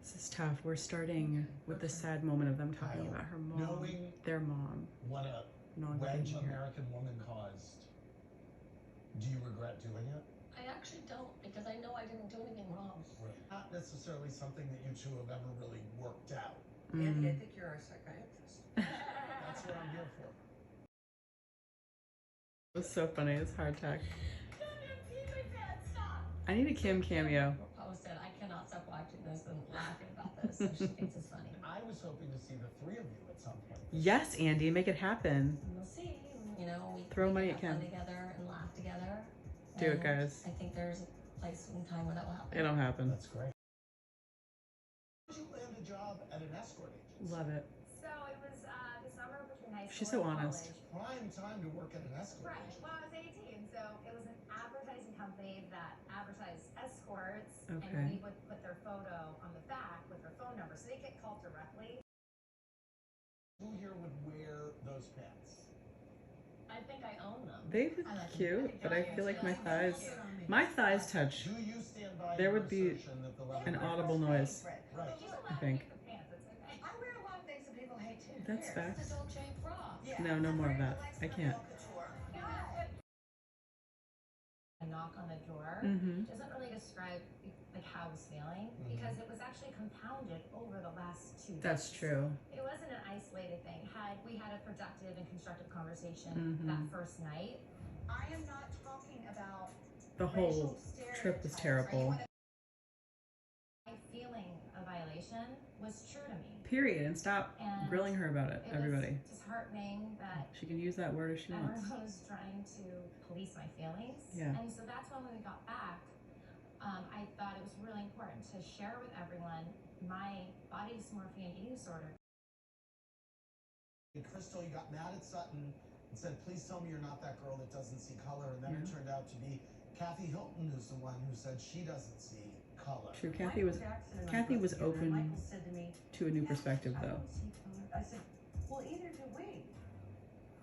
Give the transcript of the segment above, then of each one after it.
This is tough. We're starting with the sad moment of them talking about her mom, their mom. What a wedge American woman caused. Do you regret doing it? I actually don't, because I know I didn't do anything wrong. Right. Not necessarily something that you two have ever really worked out. Andy, I think you're a psychiatrist. That's what I'm here for. It was so funny. It's hard tech. I need a Kim cameo. Posted, I cannot stop watching this and laughing about this. And she thinks it's funny. I was hoping to see the three of you at some point. Yes, Andy, make it happen. We'll see. You know, we throw money at Kim Kim together and laugh together. Do it, guys. I think there's a place and time where that will happen. It'll happen. That's great. Did you land a job at an escort agency? Love it. So it was the summer between high school She's so and honest. college. Prime time to work at an escort Right. agency. Well, I was 18, so it was an advertising company that advertised escorts, Okay. and we would put their photo on the back with their phone number, so they get called directly. Who here would wear those pants? I think I own them. They look cute, but I feel like my thighs touch. Do you stand by There your would be assertion that the leather an audible noise. Right. I think. I wear a lot of things that people hate too. That's fair. The Dolce bra. No, no more of that. I can't. A knock on the door doesn't really describe like how I was feeling, because it was actually compounded over the last 2 days. That's true. It wasn't an isolated thing. We had a productive and constructive conversation that first night. I am not talking about The whole trip was terrible. my feeling of violation was true to me. Period. And stop grilling her about it, everybody. It's disheartening that She can use that word if she wants. everyone was trying to police my feelings. Yeah. And so that's when we got back, I thought it was really important to share with everyone my body dysmorphia and eating disorder. Crystal, you got mad at Sutton and said, please tell me you're not that girl that doesn't see color. And then it turned out to be Kathy Hilton, who's the one who said she doesn't see color. True. Kathy was open to a new perspective, though. I said, well, either do we.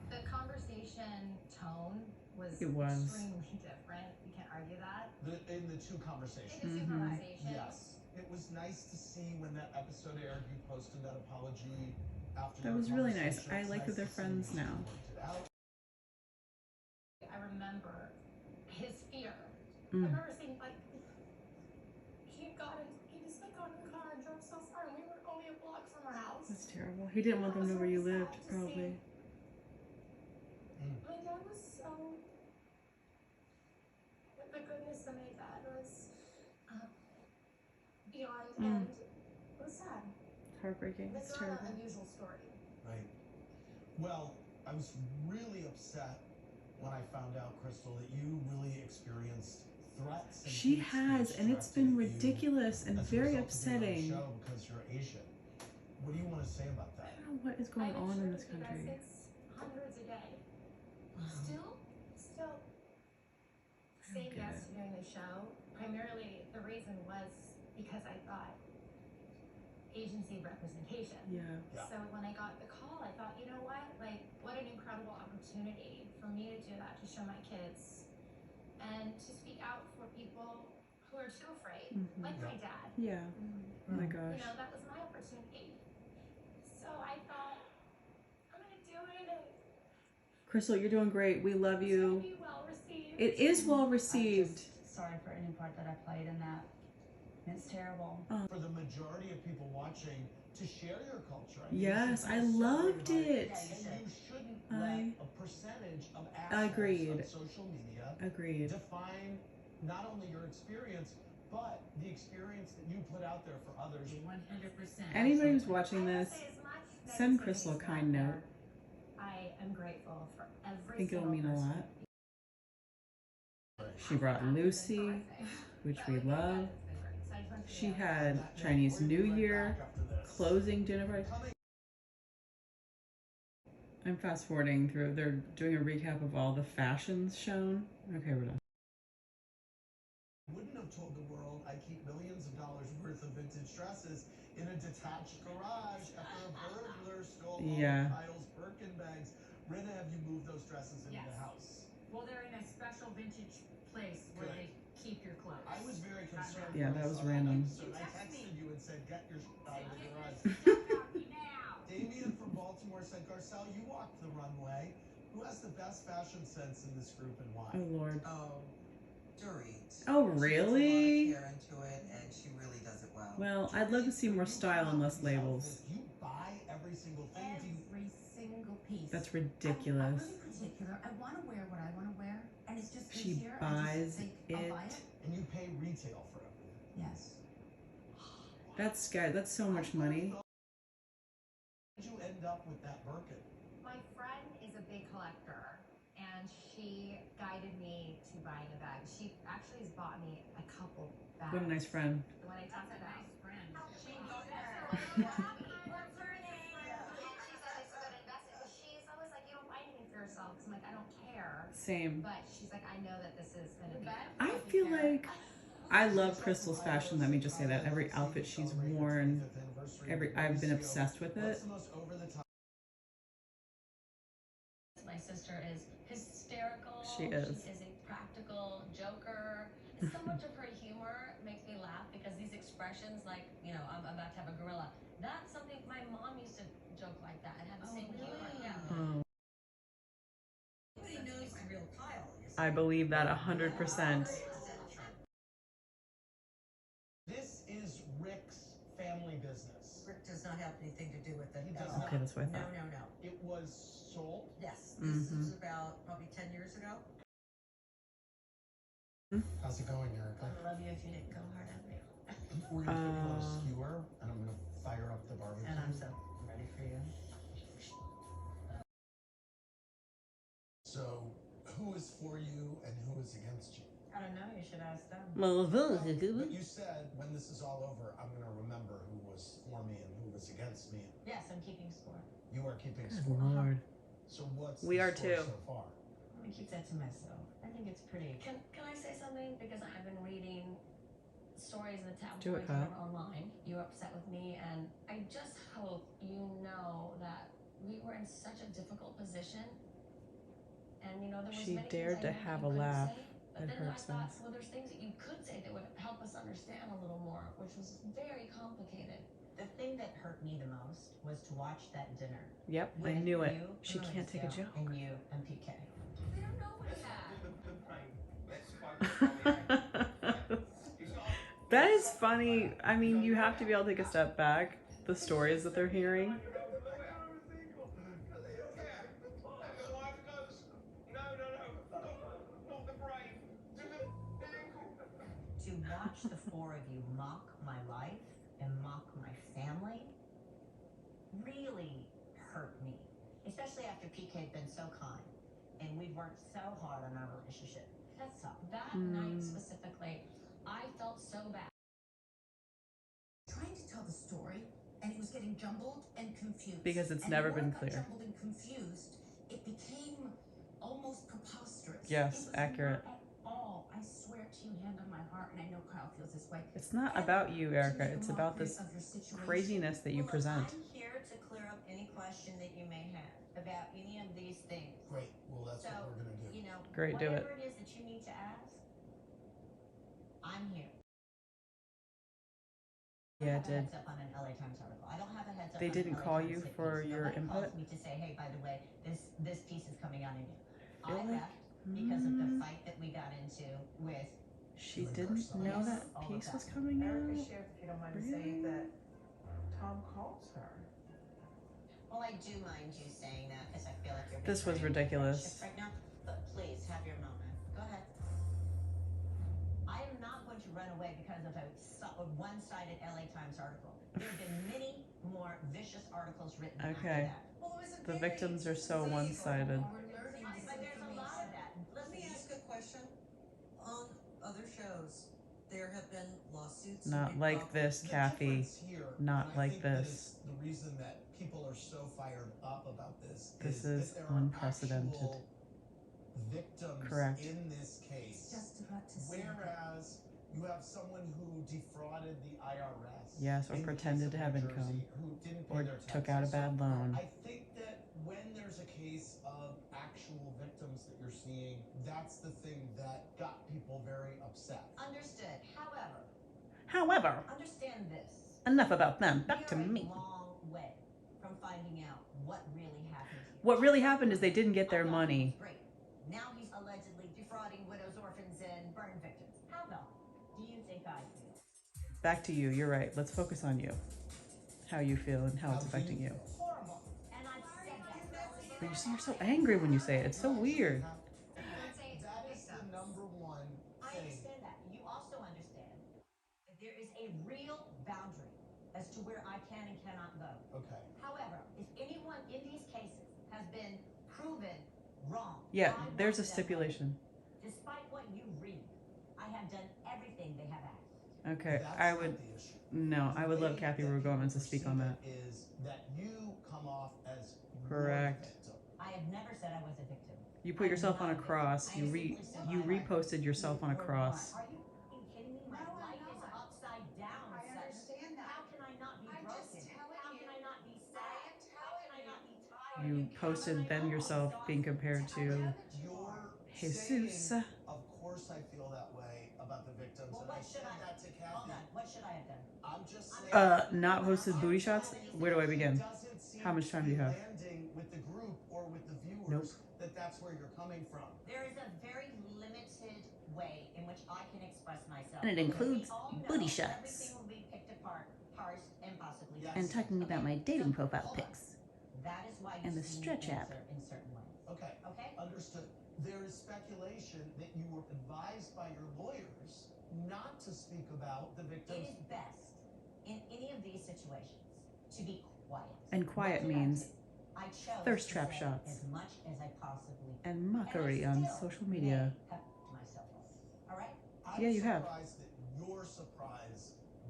The conversation tone was extremely different. You can't argue that. In the two conversations. In the two conversations. Yes. It was nice to see when that episode aired, you posted that apology after That was really nice. I like that they're friends now. I remember his fear. I remember seeing, like, he just like got in the car and drove so far, and we were only a block from our house. That's terrible. He didn't want them to know where you lived, probably. My dad was so... The goodness of my dad was beyond, and it was sad. Heartbreaking. It's It's not terrible. an unusual story. Right. Well, I was really upset when I found out, Crystal, that you really experienced threats. And She hate has, speech and it's directed been at you ridiculous and as a very result of being on the upsetting. show because you're Asian. What do you want to say about I that? don't know what is going on in this country. It's hundreds a day. Still saying get yes to doing the show. Primarily, the reason was because I thought agency representation. Yeah. So when I got the call, I thought, you know what? Like, what an incredible opportunity for me to do that, to show my kids and to speak out for people who are too afraid, like my dad. Yeah. Oh my You gosh. know, that was my opportunity. So I thought, I'm gonna do it, and Crystal, you're doing great. We love it's you. gonna be well received. It is well received. Sorry for any part that I played in that. It's terrible. For the majority of people watching, to share your culture. I mean, Yes, you I should feel loved sorry about it. And you shouldn't let a percentage of assholes Agreed. on social media Agreed. define not only your experience, but the experience that you put out there for others. 100%. Anybody who's watching I will this, say as much send negativity Crystal a is out kind there, note. I am grateful for every I think it'll single mean a person. lot. She brought Lucy, which we love. She had Chinese New Year, closing dinner party. I'm fast forwarding through. They're doing a recap of all the fashions shown. Okay, we're done. Wouldn't have told the world I keep millions of dollars worth of vintage dresses in a detached garage after a burglar stole all Yeah. of Kyle's Birkin bags. Rita, have you moved those dresses into the house? Well, they're in a special vintage place where they keep your clothes. I was very concerned. Yeah, when I that was saw random. episode. I texted you and said, get your out of the garage. Now. Damien from Baltimore said, Garcelle, you walked the runway. Who has the best fashion sense in this group and why? Oh Lord. Oh, Dorit. Oh really? She puts a lot of care into it, and she really does it well. Well, I'd love to see more style and less labels. You buy every single thing. Every single piece. That's ridiculous. I'm really particular. I want to wear what I want to wear, and it's just She easier. buys I just think I'll it. buy it. And you pay retail for everything. Yes. That's scary. That's so much money. How did you end up with that Birkin? My friend is a big collector, and she guided me to buying a bag. She actually has bought me a couple bags. What a nice friend. The one I talked about. She What's goes there. her name? And she said I should go to invest it. She's always like, you don't buy anything for yourself. 'Cause I'm like, I don't care. Same. But she's like, I know that this is gonna be. I feel like I love Crystal's fashion. Let me just say that every outfit she's worn, I've been obsessed with it. What's the most over the top? My sister is hysterical. She is. She is a practical joker. And so much of her humor makes me laugh because these expressions, like, you know, I'm about to have a gorilla. That's something my mom used to joke like that and have the same humor. Yeah. Oh, Nobody knows the real Kyle. I believe that 100%. This is Rick's family business. Rick does not have anything to do with it. He does at all. Okay, that's what I No, thought. no, no. It was sold. Yes, this was about probably 10 years ago. How's it going, Erica? I love you if you didn't go hard on me. We're gonna put you on a skewer, and I'm gonna fire up the barbecue. And I'm so ready for you. So, who is for you and who is against you? I don't know. You should ask them. But you said when this is all over, I'm gonna remember who was for me and who was against me. Yes, I'm keeping score. You are keeping Good score. Lord. So what's We the are score too. so far? I'm gonna keep that to myself. I think it's pretty. Can I say something? Because I've been reading stories in the Do it, tabloids Kyle. and online. You were upset with me, and I just hope you know that we were in such a difficult position. And you know, there was She many dared things I to knew have that a you couldn't laugh. say, but It then I hurts thought, us. well, there's things that you could say that would help us understand a little more, which was very complicated. The thing that hurt me the most was to watch that dinner. Yep, I with knew it. you, She can't take a Mauricio, joke. And you and PK. We don't know what it's at. That is funny. I mean, you have to be able to take a step back. The stories that they're hearing. To watch the four of you mock my life and mock my family really hurt me. Especially after PK had been so kind and we've worked so hard on our relationship. That's that night specifically, I felt so bad. Trying to tell the story and it was getting jumbled and confused. Because it's And never the more been it got clear. Jumbled and confused, it became almost preposterous. Yes, It was accurate. Not at all. I swear to you, hand on my heart, and I know Kyle feels this way. It's not about you, Erica. It's about this craziness that you present. I'm here to clear up any question that you may have about any of these things. Great. Well, that's So, what we're gonna do. you know, Great, do it. whatever it is that you need to ask, I'm here. Yeah, it I did. don't have a heads up on an LA Times article. I don't have a heads up. They on didn't an LA call Times you hit for piece. your Nobody input? calls me to say, hey, by the way, this piece is coming out in you. Feel I like- left because of the fight that we got into with. She didn't know that All of piece that. was coming Erica out. shared, if you don't mind Really? saying that Tom calls her. Well, I do mind you saying that because I feel like you're. This was betraying the ridiculous. friendship right now. But please have your moment. Go ahead. I am not going to run away because of a one-sided LA Times article. There have been many more vicious articles written Okay. after that. Well, it was a The very victims are so vague one-sided. article. We're learning this But there's a lot of that. Let me ask a question. On other shows, there have been lawsuits. Not and like problems. this, Kathy. difference here, Not and I like think that this. it's the reason that people are so fired up about this. This is is that there are unprecedented. actual victims Correct. in this case. Just about to say. Whereas you have someone who defrauded the IRS. Yes, or in the pretended case to of have New income. Jersey, who didn't pay Or their took out a taxes. bad So loan. I think that when there's a case of actual victims that you're seeing, that's the thing that got people very upset. Understood. However, However, understand this. Enough about them. We Back to are a me. long way from finding out what really happened here. What really happened is they didn't get their Our money. document's great. Now he's allegedly defrauding widows, orphans, and burn victims. How the do you think I feel? Back to you. You're right. Let's focus on you. How you feel and how it's affecting you. Horrible. And I've said that. But you see, you're so angry when you say it. It's so weird. Don't say it's That is the victims. number one I thing. understand that. You also understand that there is a real boundary as to where I can and cannot go. Okay. However, if anyone in these cases has been proven wrong, Yeah, I there's a want them stipulation. home. Despite what you read, I have done everything they have asked. Okay, That's I not would. the issue. No, I would The love way Kathy that Ru people Gomez to speak on that. perceive it Is that you come off as Correct. more victim. I have never said I was a victim. You put yourself on a cross. You reposted yourself on a cross. Are you fucking kidding me? My No, I'm life is not. upside down. I Sutton. understand that. How can I not be I'm broken? just telling How you. can I not be I sad? am How can I telling not you. be tired? You posted then yourself being compared to You're Jesus. saying, of course I feel that way about the victims, Well, and I what should said I? that to Hold Kathy. on. What should I have done? I'm just saying. Not posted booty shots. Where do I begin? Doesn't seem How much to time do be you have? Landing with the group or with the viewers Nope. that's where you're coming from. There is a very limited way in which I can express myself. And it Because includes we all know booty shots. Everything will be picked apart, parsed, and possibly Yes. And talking about my dating So, profile hold on. pics. That is why you And the see me stretch app. answer in certain ways. Okay, Okay? understood. There is speculation that you were advised by your lawyers not to speak about the It victims. is best in any of these situations to be quiet. And quiet What did I means do? I chose thirst to trap say shots. as much as I possibly could. And mockery And on I still social media. may have to myself up. All right? I'm Yeah, you have. surprised that you're surprised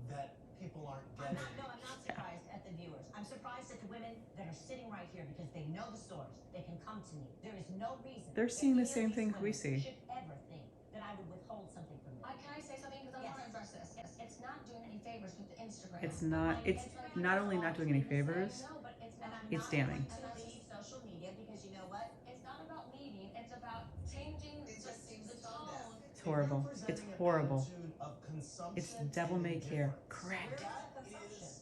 that people aren't I'm getting. not surprised at the viewers. I'm surprised at the women that are sitting right here because they know the source. They can come to me. There is no reason. They're that seeing the any of same these things we women see. Should ever think that I would withhold something from them. Can I say something? Because I Yes. want to address this. Yes, it's not doing any favors with the Instagram. It's not. It's not only not doing any favors. No, but it's And not. I'm It's not damning. going to leave social media because you know what? It's not about leading. It's about changing It just seems the tone deaf. tone. It's horrible. If you're It's presenting an horrible. attitude of consumption It's devil may and care. indifference, Correct. That is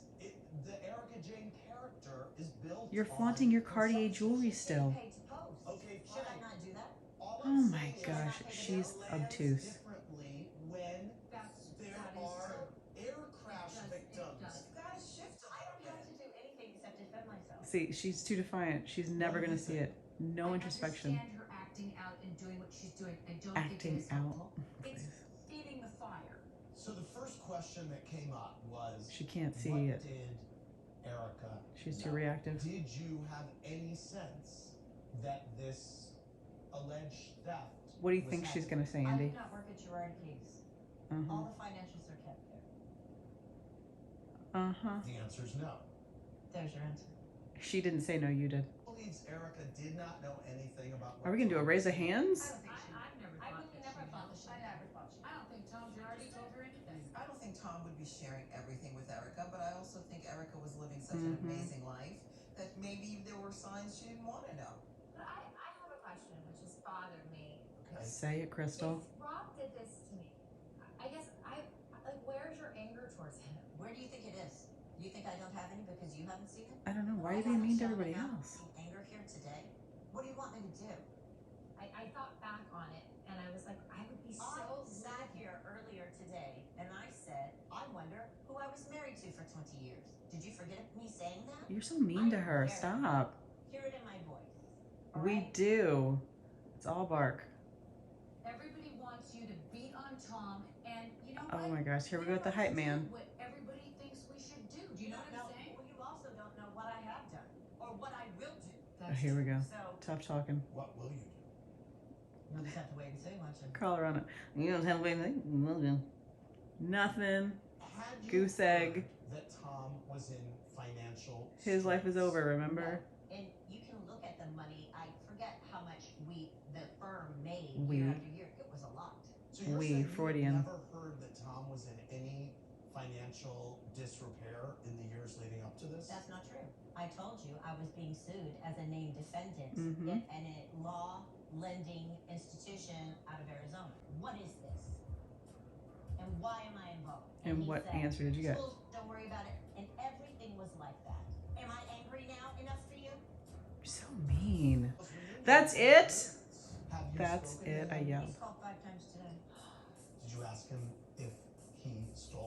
the Erica Jane character is built. You're on flaunting your Cartier consumption. jewelry She's still. getting paid to post. Okay, Should I fine. not do that? All Oh I'm my saying is gosh, that she's it lands obtuse. differently when there are air crash victims. You've got to shift a I little don't have bit. to do anything except defend myself. See, she's too defiant. She's never What do gonna you see think? it. No introspection. I understand her acting out and doing what she's doing. I don't think it Acting is out. helpful. It's Please. feeding the fire. So the first question that came up was, She can't see what it. did Erica She's too know? reactive. Did you have any sense that this alleged theft? What do you was think she's happening? gonna say, I Andy? do not work at Girardi Keys. Uh All the financials are kept there. huh. Uh huh. The answer is no. There's your answer. She didn't say no. You did. Believes Erica did not know anything about. Are we gonna do a raise of hands? I've never I thought really that never she thought knew. that she I knew. never thought she. I don't think Tom Girardi told her anything. I don't think Tom would be sharing everything with Erica, but I also think Erica was living such an amazing life that maybe there were signs she didn't want to know. But I have a question which has bothered me. Okay. Say it, Crystal. If Rob did this to me, I guess where's your anger towards him? Where do you think it is? Do you think I don't have any because you haven't seen it? I don't know. Why are you being mean to everybody else? Anger here today. What do you want me to do? I thought back on it and I was like, I would be I so sat here earlier today and I said, I wonder who I was married to for 20 years. Did you forget me saying that? You're so mean to her. Stop. Hear it in my voice. All We right? do. It's all bark. Everybody wants you to beat on Tom, and you know Oh what? my gosh. Here we go with the don't hype do man. What everybody thinks we should do. Do you know what I'm saying? Well, you also don't know what I have done or what I will do. Oh, here we go. So Tough talking. What will you do? you'll just have to wait and see, won't you? Call her on it. You don't have anything. Nothing. Had you Goose egg. heard that Tom was in financial. His life is straits? over. Remember? And you can look at the money. I forget how much the firm made We. year after year. It was a lot. So you're We, saying you Freudian. never heard that Tom was in any financial disrepair in the years leading up to this? That's not true. I told you I was being sued as a named defendant Mhm. in a law lending institution out of Arizona. What is this? And why am I involved? And he what said, answer did you get? "Schools, don't worry about it. was like that. Am I angry now enough for you? You're so mean. That's it? Have you That's spoken to it. I him? yelled. He's called 5 times today. Did you ask him if he stole